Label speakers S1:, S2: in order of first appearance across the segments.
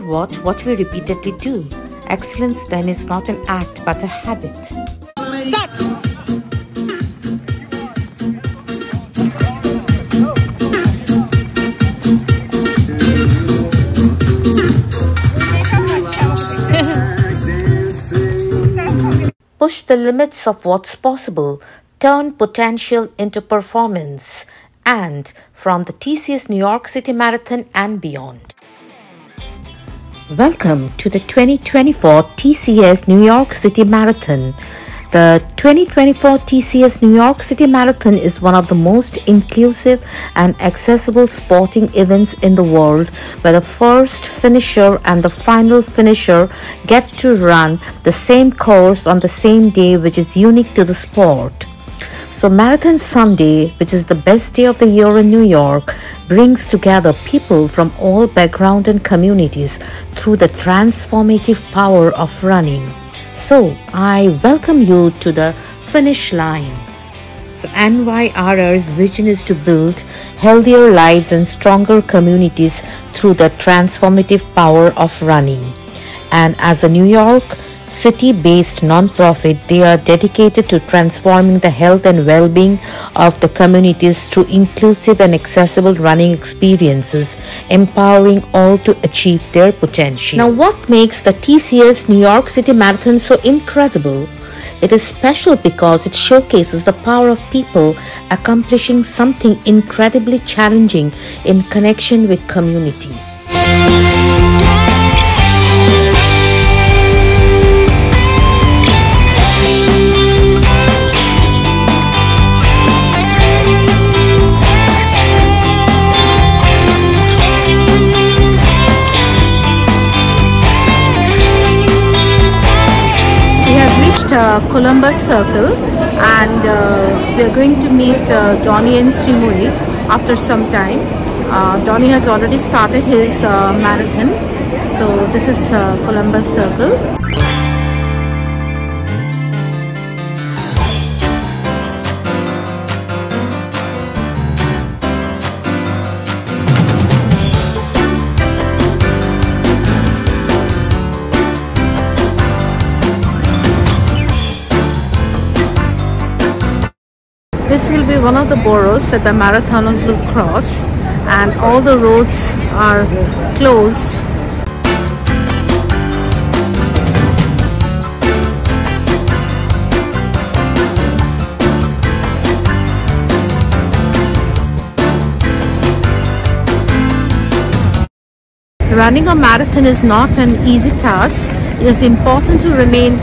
S1: what we repeatedly do. Excellence then is not an act but a habit.
S2: Start.
S1: Push the limits of what's possible, turn potential into performance, and from the TCS New York City Marathon and beyond. Welcome to the 2024 TCS New York City Marathon. The 2024 TCS New York City Marathon is one of the most inclusive and accessible sporting events in the world, where the first finisher and the final finisher get to run the same course on the same day, which is unique to the sport. So Marathon Sunday, which is the best day of the year in New York, brings together people from all backgrounds and communities through the transformative power of running. So I welcome you to the finish line. So NYRR's vision is to build healthier lives and stronger communities through the transformative power of running. And as a New York City-based non-profit, they are dedicated to transforming the health and well-being of the communities through inclusive and accessible running experiences, empowering all to achieve their potential. Now, what makes the TCS New York City Marathon so incredible? It is special because it showcases the power of people accomplishing something incredibly challenging in connection with community.
S2: Columbus Circle, and we are going to meet Donnie and Srimuri after some time. Donnie has already started his marathon, so this is Columbus Circle. This will be one of the boroughs that the marathoners will cross, and all the roads are closed. Running a marathon is not an easy task. It is important to remain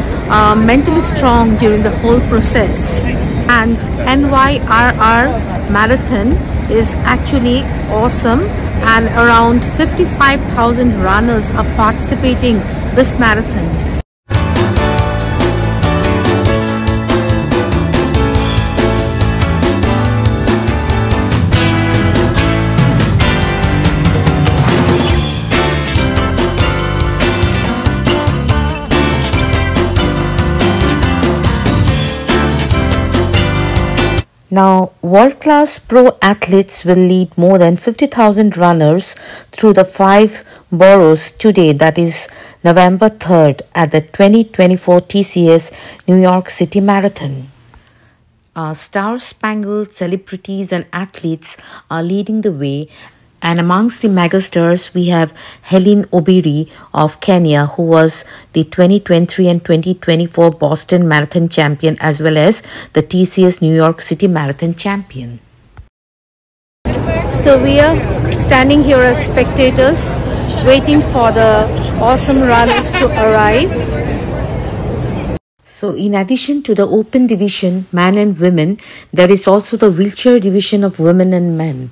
S2: mentally strong during the whole process. And NYRR Marathon is actually awesome, and around 55,000 runners are participating this marathon.
S1: Now, world-class pro athletes will lead more than 50,000 runners through the 5 boroughs today, that is November 3rd, at the 2024 TCS New York City Marathon. Star-spangled celebrities and athletes are leading the way, and amongst the megastars we have Hellen Obiri of Kenya, who was the 2023 and 2024 Boston Marathon champion, as well as the TCS New York City Marathon champion.
S2: So we are standing here as spectators, waiting for the awesome runners to arrive.
S1: So in addition to the open division, men and women, there is also the wheelchair division of women and men.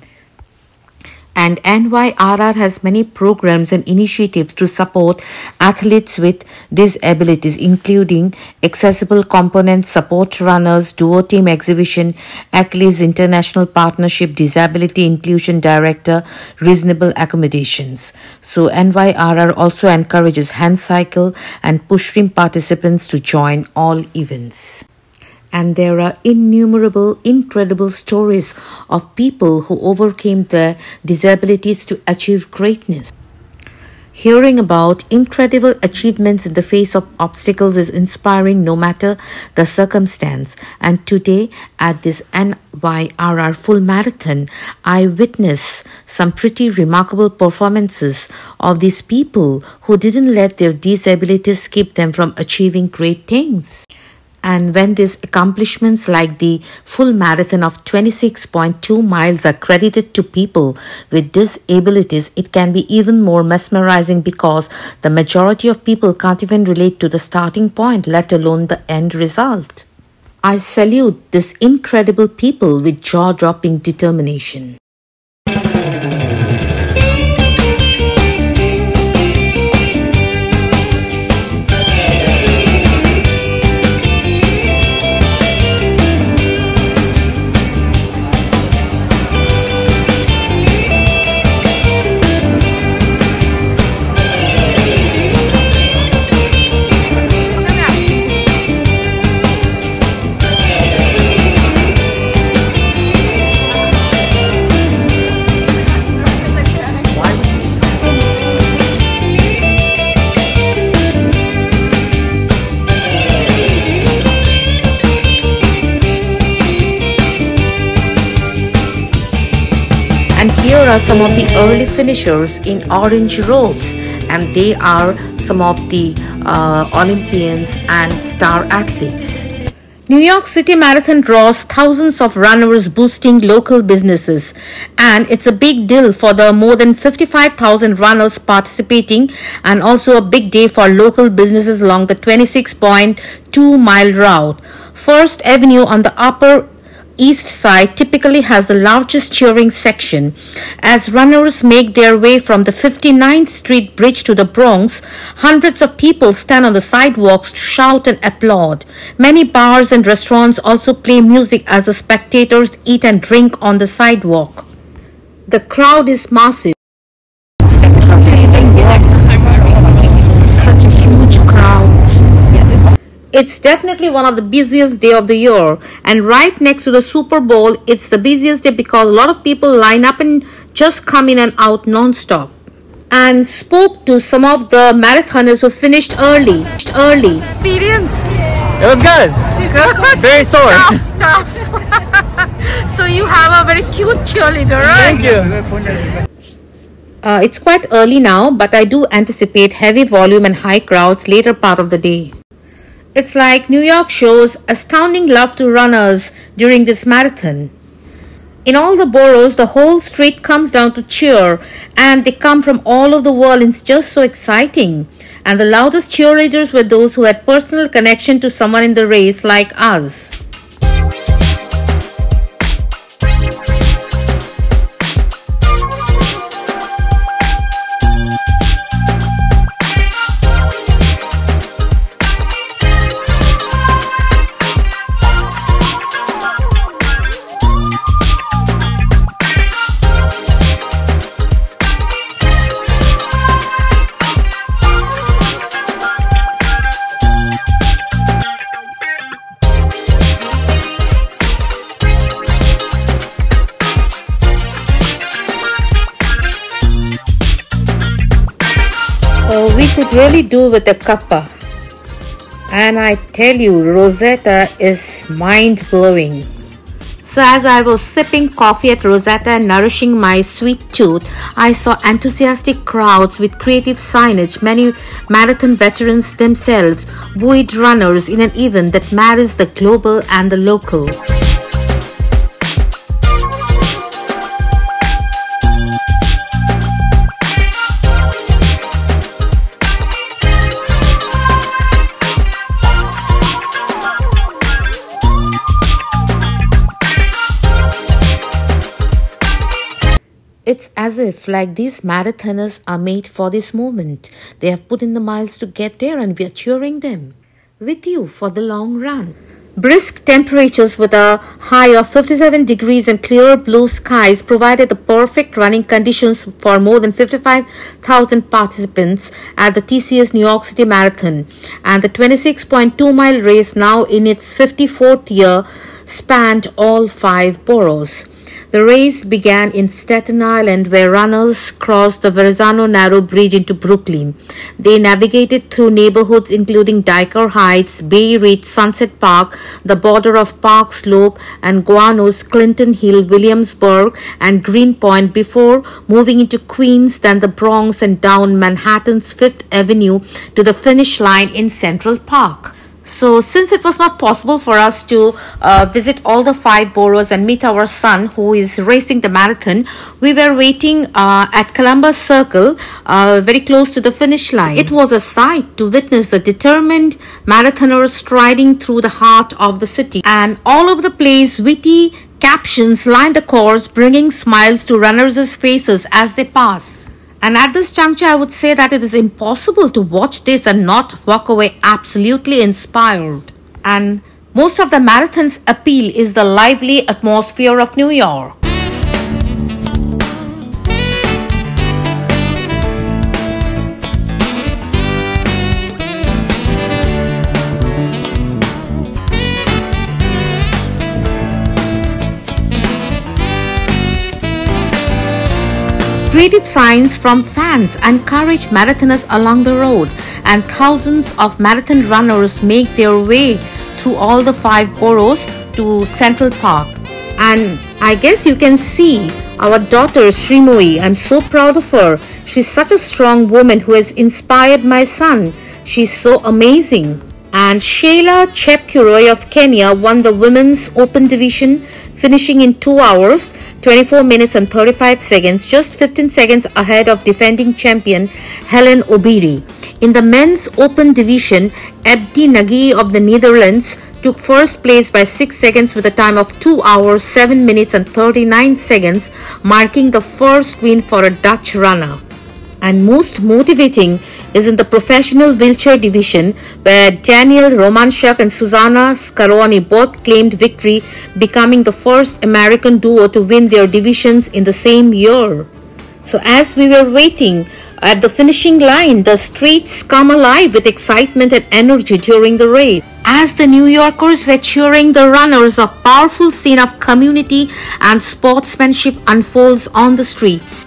S1: And NYRR has many programs and initiatives to support athletes with disabilities, including accessible components, support runners, duo team exhibition, Achilles International Partnership, Disability Inclusion Director, reasonable accommodations. So NYRR also encourages hand cycle and push rim participants to join all events. And there are innumerable, incredible stories of people who overcame their disabilities to achieve greatness. Hearing about incredible achievements in the face of obstacles is inspiring no matter the circumstance. And today, at this NYRR full marathon, I witnessed some pretty remarkable performances of these people who didn't let their disabilities keep them from achieving great things. And when these accomplishments like the full marathon of 26.2 miles are credited to people with disabilities, it can be even more mesmerizing because the majority of people can't even relate to the starting point, let alone the end result. I salute these incredible people with jaw-dropping determination. And here are some of the early finishers in orange robes, and they are some of the Olympians and star athletes. New York City Marathon draws thousands of runners, boosting local businesses, and it's a big deal for the more than 55,000 runners participating, and also a big day for local businesses along the 26.2-mile route. First Avenue on the Upper East Side typically has the largest cheering section. As runners make their way from the 59th Street Bridge to the Bronx, hundreds of people stand on the sidewalks to shout and applaud. Many bars and restaurants also play music as the spectators eat and drink on the sidewalk. The crowd is massive. Such a huge crowd. It's definitely one of the busiest day of the year, and right next to the Super Bowl, it's the busiest day because a lot of people line up and just come in and out non-stop. And spoke to some of the marathoners who finished early.
S3: Experience?
S4: It was good. Very sore.
S3: Tough. So you have a very cute cheerleader, right?
S4: Thank you.
S1: It's quite early now, but I do anticipate heavy volume and high crowds later part of the day. It's like New York shows astounding love to runners during this marathon. In all the boroughs, the whole street comes down to cheer, and they come from all over the world, and it's just so exciting. And the loudest cheerleaders were those who had personal connection to someone in the race like us. We could really do with a cuppa, and I tell you, Rosetta is mind-blowing. So as I was sipping coffee at Rosetta and nourishing my sweet tooth, I saw enthusiastic crowds with creative signage. Many marathon veterans themselves buoyed runners in an event that marries the global and the local. It's as if like these marathoners are made for this moment. They have put in the miles to get there, and we are cheering them with you for the long run. Brisk temperatures with a high of 57 degrees and clear blue skies provided the perfect running conditions for more than 55,000 participants at the TCS New York City Marathon. And the 26.2-mile race, now in its 54th year, spanned all 5 boroughs. The race began in Staten Island, where runners crossed the Verrazano Narrow Bridge into Brooklyn. They navigated through neighborhoods including Dyker Heights, Bay Ridge, Sunset Park, the border of Park Slope, and Guano's Clinton Hill, Williamsburg, and Greenpoint before moving into Queens, then the Bronx, and down Manhattan's Fifth Avenue to the finish line in Central Park. So since it was not possible for us to visit all the 5 boroughs and meet our son who is racing the marathon, we were waiting at Columbus Circle, very close to the finish line. It was a sight to witness the determined marathoners striding through the heart of the city. And all over the place, witty captions line the course, bringing smiles to runners' faces as they pass. And at this juncture, I would say that it is impossible to watch this and not walk away absolutely inspired. And most of the marathon's appeal is the lively atmosphere of New York. Creative signs from fans encourage marathoners along the road, and thousands of marathon runners make their way through all the 5 boroughs to Central Park. And I guess you can see our daughter Srimoi. I'm so proud of her. She's such a strong woman who has inspired my son. She's so amazing. And Sheila Chepkuroi of Kenya won the women's open division, finishing in 2 hours, 24 minutes and 35 seconds, just 15 seconds ahead of defending champion Helen Obiri. In the men's open division, Abdi Nagy of the Netherlands took first place by 6 seconds with a time of 2 hours, 7 minutes and 39 seconds, marking the first win for a Dutch runner. And most motivating is in the professional wheelchair division, where Daniel Romanchuk and Susanna Scaroni both claimed victory, becoming the first American duo to win their divisions in the same year. So as we were waiting at the finishing line, the streets come alive with excitement and energy during the race. As the New Yorkers were cheering the runners, a powerful scene of community and sportsmanship unfolds on the streets.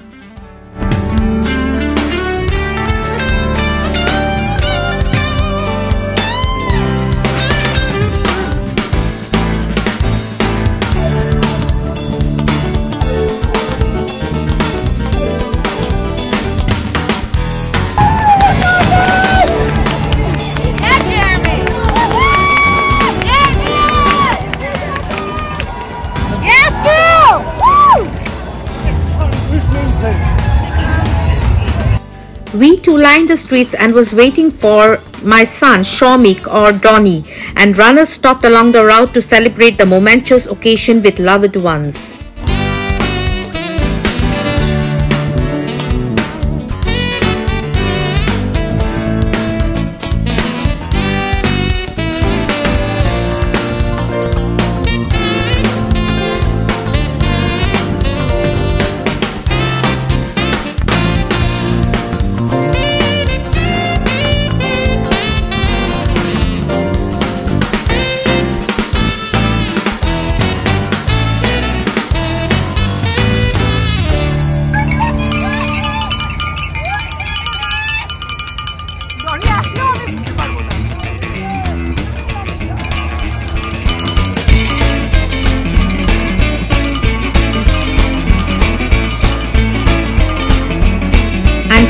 S1: We too lined the streets and was waiting for my son Shomik or Donnie, and runners stopped along the route to celebrate the momentous occasion with loved ones.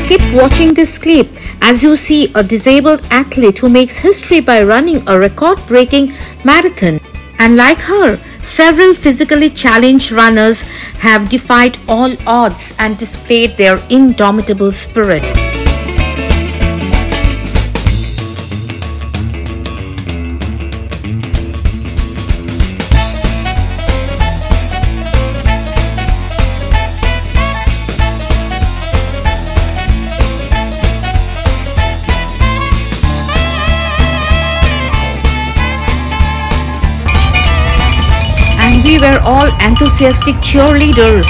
S1: Keep watching this clip as you see a disabled athlete who makes history by running a record-breaking marathon. And like her, several physically challenged runners have defied all odds and displayed their indomitable spirit. We were all enthusiastic cheerleaders.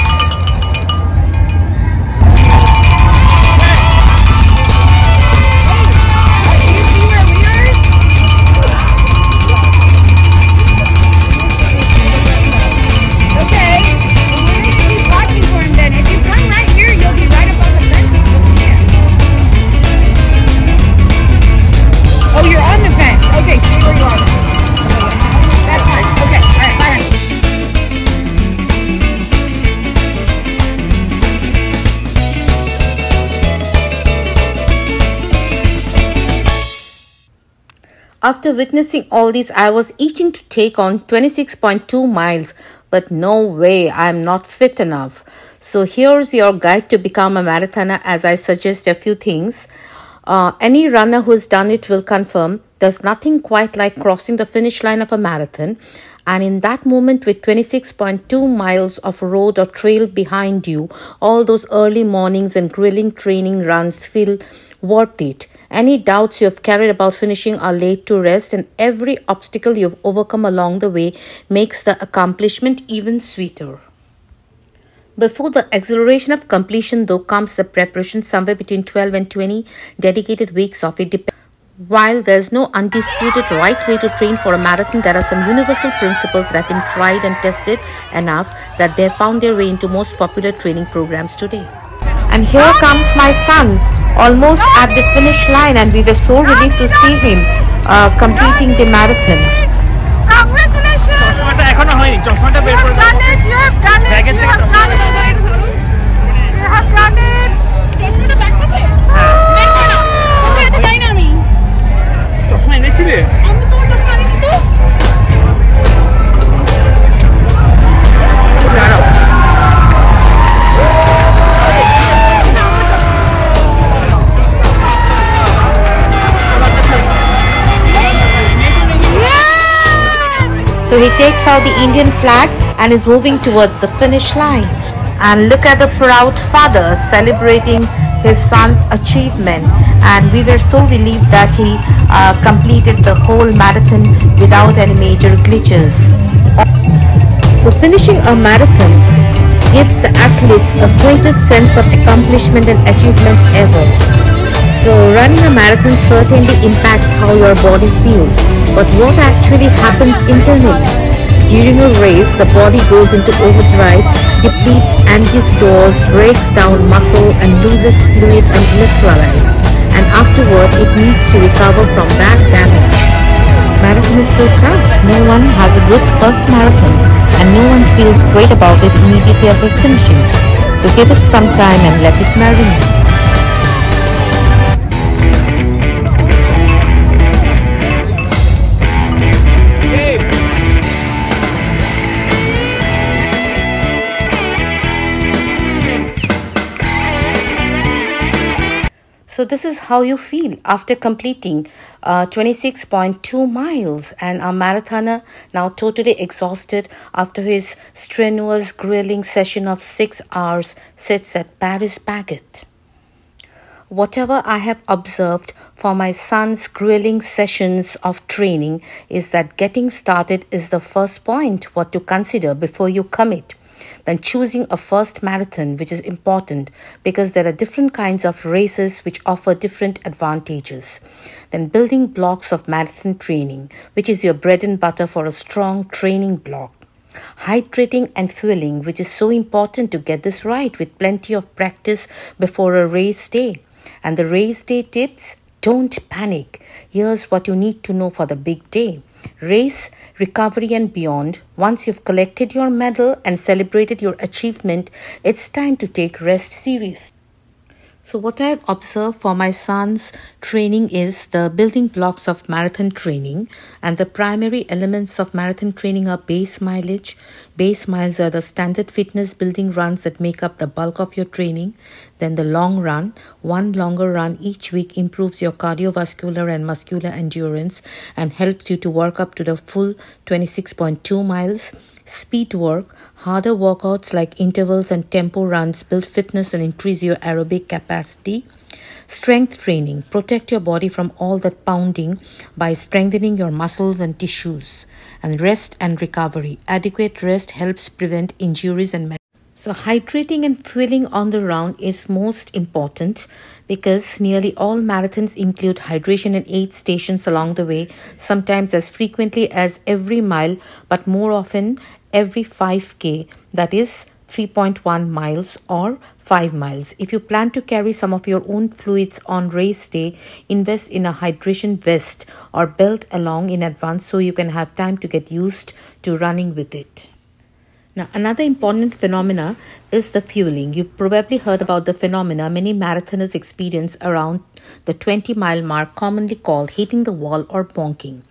S1: After witnessing all this, I was itching to take on 26.2 miles, but no way, I'm not fit enough. So here's your guide to become a marathoner as I suggest a few things. Any runner who has done it will confirm there's nothing quite like crossing the finish line of a marathon. And in that moment with 26.2 miles of road or trail behind you, all those early mornings and grilling training runs feel worth it. Any doubts you have carried about finishing are laid to rest, and every obstacle you've overcome along the way makes the accomplishment even sweeter. Before the exhilaration of completion, though, comes the preparation, somewhere between 12 and 20 dedicated weeks of it. While there's no undisputed right way to train for a marathon, there are some universal principles that have been tried and tested enough that they've found their way into most popular training programs today. And here comes my son, almost at the finish line, and we were so relieved to see him completing the marathon.
S3: Congratulations! You have done it! You have done it! You have done it! You have done it!
S1: So he takes out the Indian flag and is moving towards the finish line. And look at the proud father celebrating his son's achievement. And we were so relieved that he completed the whole marathon without any major glitches. So finishing a marathon gives the athletes a greatest sense of accomplishment and achievement ever. So running a marathon certainly impacts how your body feels, but what actually happens internally? During a race, the body goes into overdrive, depletes energy stores, breaks down muscle and loses fluid and electrolytes, and afterward it needs to recover from that damage. Marathon is so tough. No one has a good first marathon and no one feels great about it immediately after finishing. So give it some time and let it marinate. So this is how you feel after completing 26.2 miles, and our marathoner now totally exhausted after his strenuous grilling session of 6 hours sits at Paris Baguette. Whatever I have observed for my son's grilling sessions of training is that getting started is the first point what to consider before you commit. Then choosing a first marathon, which is important because there are different kinds of races which offer different advantages. Then building blocks of marathon training, which is your bread and butter for a strong training block. Hydrating and fueling, which is so important to get this right with plenty of practice before a race day. And the race day tips: don't panic. Here's what you need to know for the big day. Race, recovery and beyond. Once you've collected your medal and celebrated your achievement, it's time to take rest seriously. So what I've observed for my son's training is the building blocks of marathon training, and the primary elements of marathon training are base mileage. Base miles are the standard fitness building runs that make up the bulk of your training. Then the long run. One longer run each week improves your cardiovascular and muscular endurance and helps you to work up to the full 26.2 miles. Speed work, harder workouts like intervals and tempo runs build fitness and increase your aerobic capacity. Strength training, protect your body from all that pounding by strengthening your muscles and tissues. And rest and recovery, adequate rest helps prevent injuries and so hydrating and fueling on the round is most important because nearly all marathons include hydration and aid stations along the way, sometimes as frequently as every mile, but more often every 5K, that is 3.1 miles or 5 miles. If you plan to carry some of your own fluids on race day, invest in a hydration vest or belt along in advance so you can have time to get used to running with it. Now, another important phenomena is the fueling. You've probably heard about the phenomena many marathoners experience around the 20-mile mark, commonly called hitting the wall or bonking.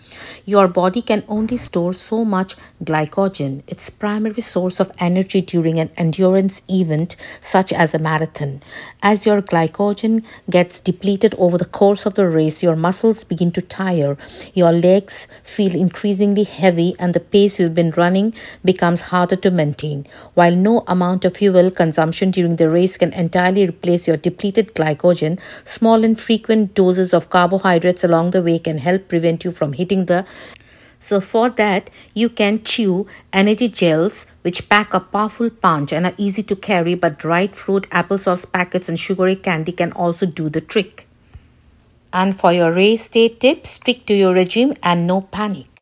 S1: Your body can only store so much glycogen, its primary source of energy during an endurance event such as a marathon. As your glycogen gets depleted over the course of the race, your muscles begin to tire, your legs feel increasingly heavy, and the pace you've been running becomes harder to maintain. While no amount of fuel consumption during the race can entirely replace your depleted glycogen, small and frequent doses of carbohydrates along the way can help prevent you from hitting the. So for that, you can chew energy gels which pack a powerful punch and are easy to carry, but dried fruit, applesauce packets and sugary candy can also do the trick. And for your race day tips, stick to your regime and no panic.